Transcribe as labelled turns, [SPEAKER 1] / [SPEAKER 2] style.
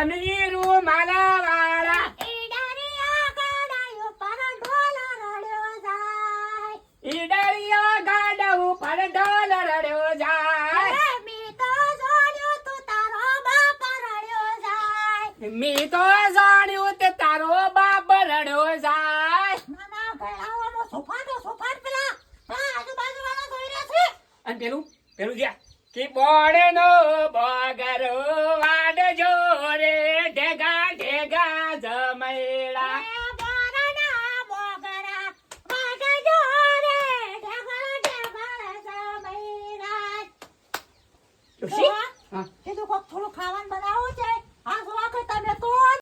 [SPEAKER 1] પાનની રૂમાલા વાળા
[SPEAKER 2] ઈડરિયા ગાડાયો પર ઢોલ રડ્યો જાય
[SPEAKER 1] ઈડરિયા ગાડા ઉપર ઢોલ રડ્યો જાય
[SPEAKER 2] મી તો જોડ્યો તું તારો બાપ રડ્યો જાય
[SPEAKER 1] મી તો જાણ્યું તે તારો બાપ રડ્યો જાય
[SPEAKER 2] નાના ભેળાઓનો સોફાટ પેલા આજુબાજુ વાળા જોઈ રહ્યા છે
[SPEAKER 1] અને પેલું જ્યાં કે બોડનો બગરો વાડજો રે ઢેગા ઢેગા જમેલા
[SPEAKER 2] બોરના બોગરા વાગજો રે ઢગલા જમેરા
[SPEAKER 1] જોશી? હા.
[SPEAKER 2] કીધું કોક થોડું ખાવાનું બનાવો